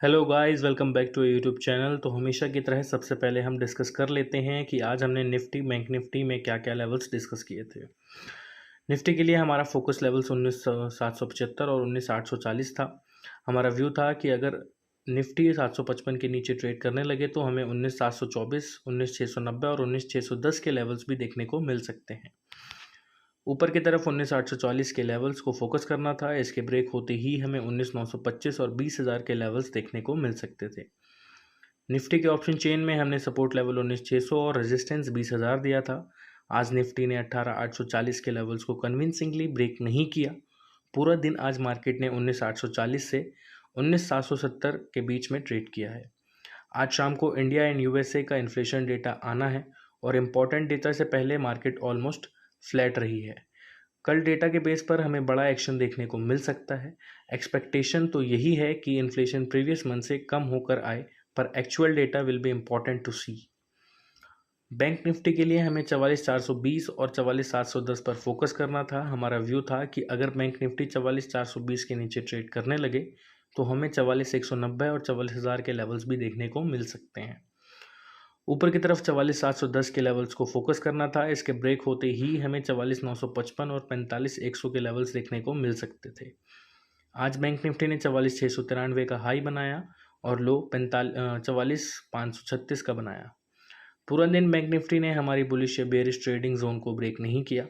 Hello guys, welcome back to YouTube channel. तो हमेशा की तरह सबसे पहले हम डिस्कस कर लेते हैं कि आज हमने निफ्टी बैंक निफ्टी में क्या क्या लेवल्स डिस्कस किए थे। निफ्टी के लिए हमारा फोकस लेवल्स 19,775 और 19,840 था। हमारा व्यू था कि अगर निफ्टी 755 के नीचे ट्रेड करने लगे तो हमें 19,724, 19,690 और 19,610 के लेवल्स भी देखने को मिल सकते हैं। ऊपर की तरफ 19,840 के लेवल्स को फोकस करना था। इसके ब्रेक होते ही हमें 19,925 और 20,000 के लेवल्स देखने को मिल सकते थे। निफ्टी के ऑप्शन चेन में हमने सपोर्ट लेवल 19,600 और रेजिस्टेंस 20,000 दिया था। आज निफ्टी ने 18,840 के लेवल्स को कन्विंसिंगली ब्रेक नहीं किया। पूरा दिन आज मार्केट ने 19,840 से 19,770 के बीच में ट्रेड किया है। आज शाम को इंडिया एंड यूएसए का इन्फ्लेशन डेटा आना है और इम्पॉर्टेंट डेटा से पहले मार्केट ऑलमोस्ट फ्लैट रही है। कल डेटा के बेस पर हमें बड़ा एक्शन देखने को मिल सकता है। एक्सपेक्टेशन तो यही है कि इन्फ्लेशन प्रीवियस मंथ से कम होकर आए, पर actual data will be important to see. Bank Nifty के लिए हमें 44,420 और 44,710 पर फोकस करना था। हमारा व्यू था कि अगर बैंक निफ्टी 44,420 के नीचे ट्रेड करने लगे तो हमें 44,190 और 44,000 के लेवल्स भी देखने को मिल सकते हैं। ऊपर की तरफ 44,710 के लेवल्स को फोकस करना था। इसके ब्रेक होते ही हमें 44,955 और 45,100 के लेवल्स देखने को मिल सकते थे। आज बैंक निफ्टी ने 44,693 का हाई बनाया और लो 44,536 का बनाया। पूरा दिन बैंक निफ्टी ने हमारी बुलिश या बेरिश ट्रेडिंग जोन को ब्रेक नहीं किया।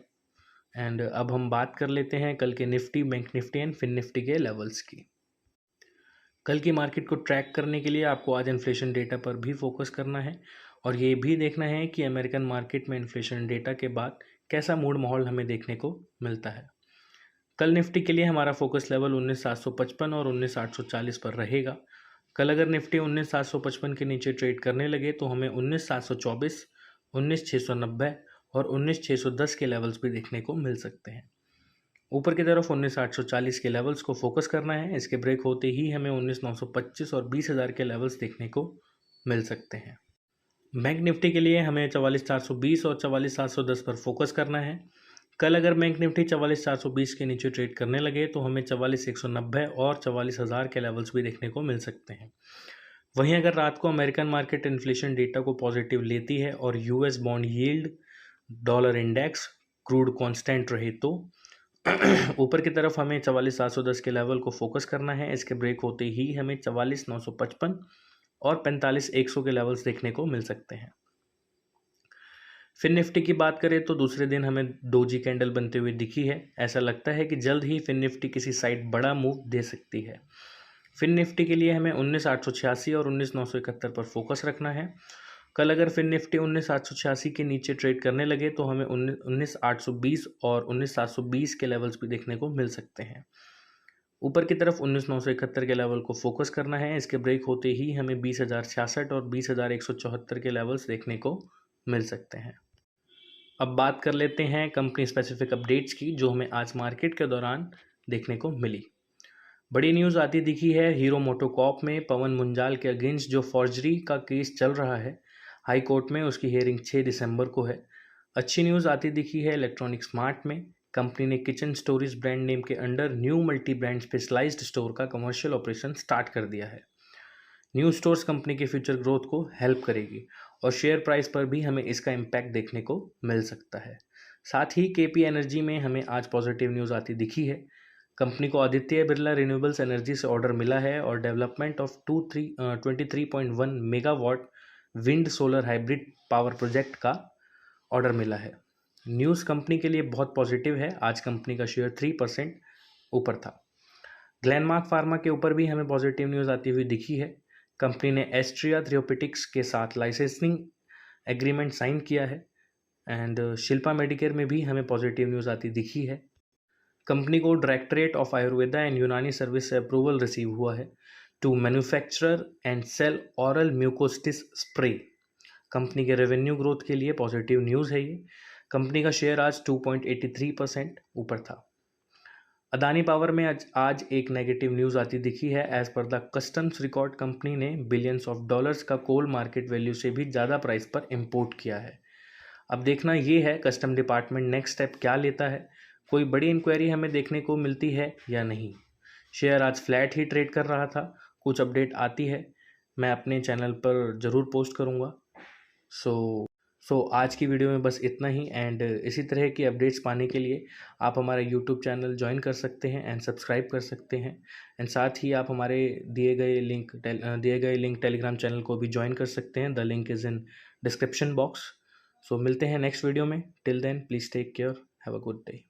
एंड अब हम बात कर लेते हैं कल के Nifty, bank Nifty and Fin Nifty के लेवल्स की। कल की मार्केट को ट्रैक करने के लिए आपको आज इन्फ्लेशन डेटा पर भी फोकस करना है और ये भी देखना है कि अमेरिकन मार्केट में इन्फ्लेशन डेटा के बाद कैसा मूड माहौल हमें देखने को मिलता है। कल निफ्टी के लिए हमारा फोकस लेवल 19,755 और 19,840 पर रहेगा। कल अगर निफ्टी 19,755 के नीचे ट्रेड करने लगे तो हमें 19,724, 19,690 और 19,610 के लेवल्स भी देखने को मिल सकते हैं। ऊपर की तरफ 19,840 के लेवल्स को फोकस करना है। इसके ब्रेक होते ही हमें 19,925 और 20,000 के लेवल्स देखने को मिल सकते हैं। बैंक निफ्टी के लिए हमें 44,420 और 44,710 पर फोकस करना है। कल अगर बैंक निफ्टी 44,420 के नीचे ट्रेड करने लगे तो हमें 44,190 और 44,000 के लेवल्स भी देखने को मिल सकते हैं। वहीं अगर रात को अमेरिकन मार्केट इन्फ्लेशन डेटा को पॉजिटिव लेती है और US bond yield, dollar index, crude constant रहे तो ऊपर की तरफ हमें 44,710 के लेवल को फोकस करना है। इसके ब्रेक होते ही हमें 44,955 और 45,100 के लेवल्स देखने को मिल सकते हैं। फिर निफ्टी की बात करें तो दूसरे दिन हमें डोजी कैंडल बनते हुए दिखी है। ऐसा लगता है कि जल्द ही फिन निफ्टी किसी साइड बड़ा मूव दे सकती है। फिन निफ्टी के लिए हमें 19,886 और 19,971 पर फोकस रखना है। कल अगर फिन निफ्टी 19,886 के नीचे ट्रेड करने लगे तो हमें 19,820 और 19,720 के लेवल्स भी देखने को मिल सकते हैं। ऊपर की तरफ 19,971 के लेवल को फोकस करना है। इसके ब्रेक होते ही हमें 20,066 और 20,174 के लेवल्स देखने को मिल सकते हैं। अब बात कर लेते हैं कंपनी स्पेसिफिक अपडेट्स की जो हमें आज मार्केट के दौरान देखने को मिली। बड़ी न्यूज़ आती दिखी है हीरो मोटोकॉर्प में पवन मुंजाल के अगेंस्ट जो फॉर्जरी का केस चल रहा है हाई कोर्ट में, उसकी हियरिंग 6 दिसंबर को है। अच्छी न्यूज़ आती दिखी है इलेक्ट्रॉनिक स्मार्ट में। कंपनी ने किचन स्टोरीज ब्रांड नेम के under new multi brand specialized store का कमर्शियल ऑपरेशन स्टार्ट कर दिया है। न्यू स्टोर्स कंपनी के फ्यूचर ग्रोथ को हेल्प करेगी और शेयर प्राइस पर भी हमें इसका इम्पैक्ट देखने को मिल सकता है। साथ ही केपी एनर्जी में हमें आज पॉजिटिव न्यूज़ आती दिखी है। कंपनी को आदित्य बिरला रिन्यूएबल्स एनर्जी से ऑर्डर मिला है और development of 23.1 megawatt wind solar hybrid power project का ऑर्डर मिला है। न्यूज़ कंपनी के लिए बहुत पॉजिटिव है। आज कंपनी का शेयर 3% ऊपर था। ग्लेनमार्क फार्मा के ऊपर भी हमें पॉजिटिव न्यूज़ आती हुई दिखी है। कंपनी ने एस्ट्रिया थेरेप्यूटिक्स के साथ लाइसेंसिंग एग्रीमेंट साइन किया है एंड शिल्पा मेडिकेयर में भी हमें पॉजिटिव न्यूज़ आती दिखी है। कंपनी को directorate of Ayurveda and Unani service से अप्रूवल रिसीव हुआ है to manufacture and sell oral mucositis spray. Company के रेवेन्यू ग्रोथ के लिए पॉजिटिव न्यूज़ है ये। कंपनी का शेयर आज 2.83% ऊपर था। अदानी पावर में आज एक नेगेटिव न्यूज़ आती दिखी है। As per the customs record company ने बिलियंस ऑफ डॉलर्स का कोल मार्केट वैल्यू से भी ज़्यादा प्राइस पर इंपोर्ट किया है। अब देखना ये है कस्टम डिपार्टमेंट नेक्स्ट स्टेप क्या लेता है। कोई बड़ी इंक्वायरी हमें देखने को मिलती है या नहीं। शेयर आज फ्लैट ही ट्रेड कर रहा था। कुछ अपडेट आती है मैं अपने चैनल पर ज़रूर पोस्ट करूँगा। सो आज की वीडियो में बस इतना ही। एंड इसी तरह की अपडेट्स पाने के लिए आप हमारा यूट्यूब चैनल ज्वाइन कर सकते हैं एंड सब्सक्राइब कर सकते हैं। एंड साथ ही आप हमारे दिए गए लिंक टेलीग्राम चैनल को भी ज्वाइन कर सकते हैं। The link is in description box. So मिलते हैं नेक्स्ट वीडियो में। Till then please take care, have a good day.